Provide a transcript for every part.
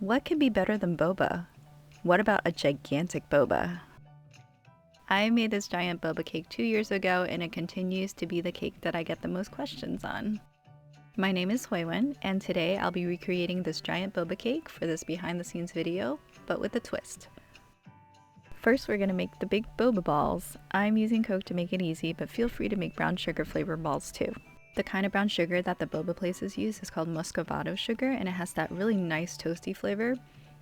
What could be better than boba? What about a gigantic boba? I made this giant boba cake 2 years ago, and it continues to be the cake that I get the most questions on. My name is Huiwen, and today I'll be recreating this giant boba cake for this behind the scenes video, but with a twist. First, we're going to make the big boba balls. I'm using Coke to make it easy, but feel free to make brown sugar flavored balls too. The kind of brown sugar that the boba places use is called muscovado sugar, and it has that really nice toasty flavor.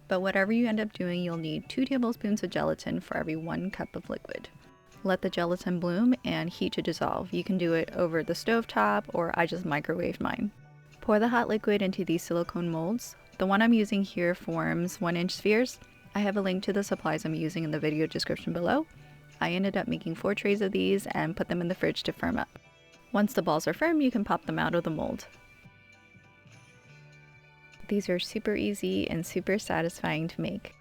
But whatever you end up doing, you'll need 2 tablespoons of gelatin for every 1 cup of liquid. Let the gelatin bloom and heat to dissolve. You can do it over the stovetop, or I just microwaved mine. Pour the hot liquid into these silicone molds. The one I'm using here forms 1-inch spheres. I have a link to the supplies I'm using in the video description below. I ended up making 4 trays of these and put them in the fridge to firm up. Once the balls are firm, you can pop them out of the mold. These are super easy and super satisfying to make.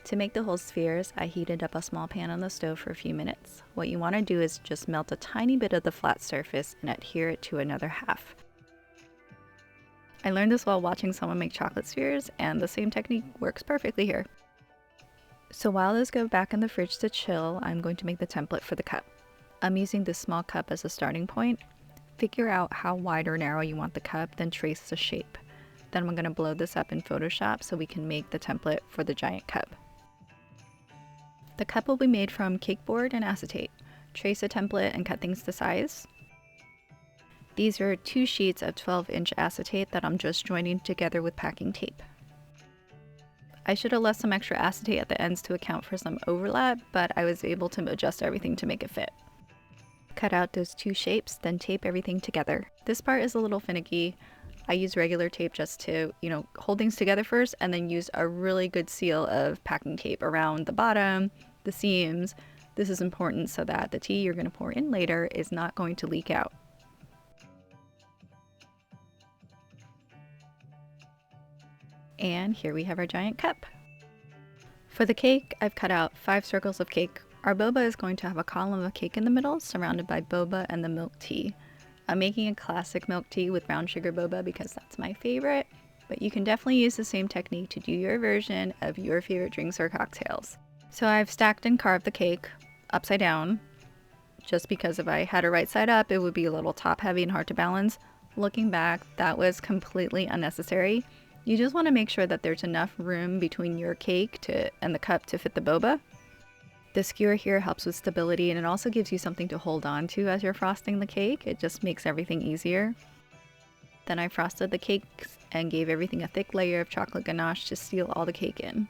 To make the whole spheres, I heated up a small pan on the stove for a few minutes. What you want to do is just melt a tiny bit of the flat surface and adhere it to another half. I learned this while watching someone make chocolate spheres, and the same technique works perfectly here. So while those go back in the fridge to chill, I'm going to make the template for the cup. I'm using this small cup as a starting point. Figure out how wide or narrow you want the cup, then trace the shape. Then I'm going to blow this up in Photoshop so we can make the template for the giant cup. The cup will be made from cake board and acetate. Trace a template and cut things to size. These are 2 sheets of 12-inch acetate that I'm just joining together with packing tape. I should have left some extra acetate at the ends to account for some overlap, but I was able to adjust everything to make it fit. Cut out those 2 shapes, then tape everything together. This part is a little finicky. I use regular tape just to, hold things together first, and then use a really good seal of packing tape around the bottom, the seams. This is important so that the tea you're going to pour in later is not going to leak out. And here we have our giant cup. For the cake, I've cut out 5 circles of cake. Our boba is going to have a column of cake in the middle, surrounded by boba and the milk tea. I'm making a classic milk tea with brown sugar boba because that's my favorite, but you can definitely use the same technique to do your version of your favorite drinks or cocktails. So I've stacked and carved the cake upside down, just because if I had it right side up, it would be a little top heavy and hard to balance. Looking back, that was completely unnecessary. You just want to make sure that there's enough room between your cake and the cup to fit the boba. The skewer here helps with stability, and it also gives you something to hold on to as you're frosting the cake. It just makes everything easier. Then I frosted the cakes and gave everything a thick layer of chocolate ganache to seal all the cake in.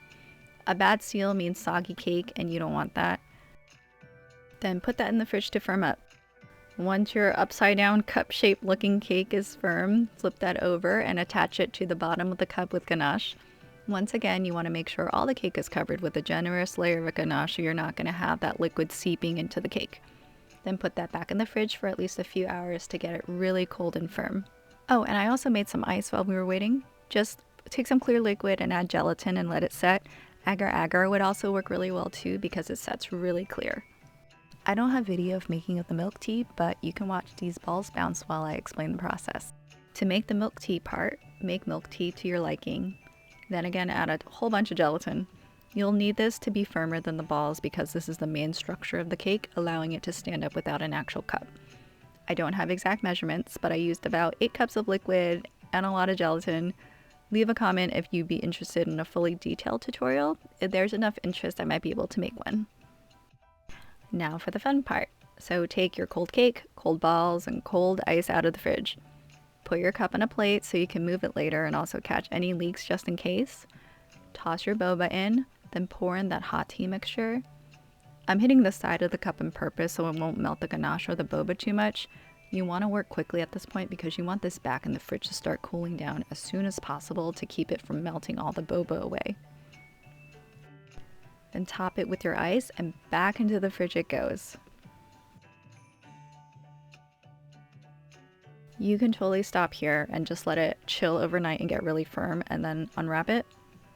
A bad seal means soggy cake, and you don't want that. Then put that in the fridge to firm up. Once your upside down cup shaped looking cake is firm, flip that over and attach it to the bottom of the cup with ganache. Once again, you want to make sure all the cake is covered with a generous layer of ganache so you're not going to have that liquid seeping into the cake. Then put that back in the fridge for at least a few hours to get it really cold and firm. Oh, and I also made some ice while we were waiting. Just take some clear liquid and add gelatin and let it set. Agar-agar would also work really well too because it sets really clear. I don't have video of making of the milk tea, but you can watch these balls bounce while I explain the process. To make the milk tea part, make milk tea to your liking. Then again, add a whole bunch of gelatin. You'll need this to be firmer than the balls because this is the main structure of the cake, allowing it to stand up without an actual cup. I don't have exact measurements, but I used about 8 cups of liquid and a lot of gelatin. Leave a comment if you'd be interested in a fully detailed tutorial. If there's enough interest, I might be able to make one. Now for the fun part. So take your cold cake, cold balls, and cold ice out of the fridge. Put your cup on a plate so you can move it later and also catch any leaks just in case. Toss your boba in, then pour in that hot tea mixture. I'm hitting the side of the cup on purpose so it won't melt the ganache or the boba too much. You want to work quickly at this point because you want this back in the fridge to start cooling down as soon as possible to keep it from melting all the boba away. Then top it with your ice and back into the fridge it goes. You can totally stop here and just let it chill overnight and get really firm and then unwrap it.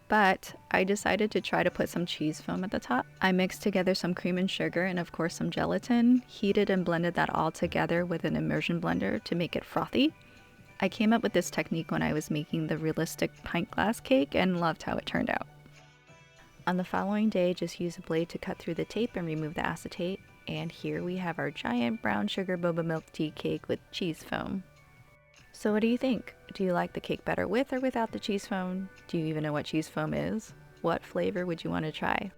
But I decided to try to put some cheese foam at the top. I mixed together some cream and sugar and of course some gelatin, heated and blended that all together with an immersion blender to make it frothy. I came up with this technique when I was making the realistic pint glass cake and loved how it turned out. On the following day, just use a blade to cut through the tape and remove the acetate. And here we have our giant brown sugar boba milk tea cake with cheese foam. So what do you think? Do you like the cake better with or without the cheese foam? Do you even know what cheese foam is? What flavor would you want to try?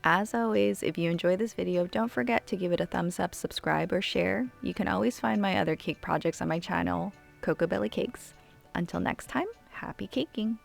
As always, if you enjoyed this video, don't forget to give it a thumbs up, subscribe, or share. You can always find my other cake projects on my channel, Cocobelly Cakes. Until next time, happy caking!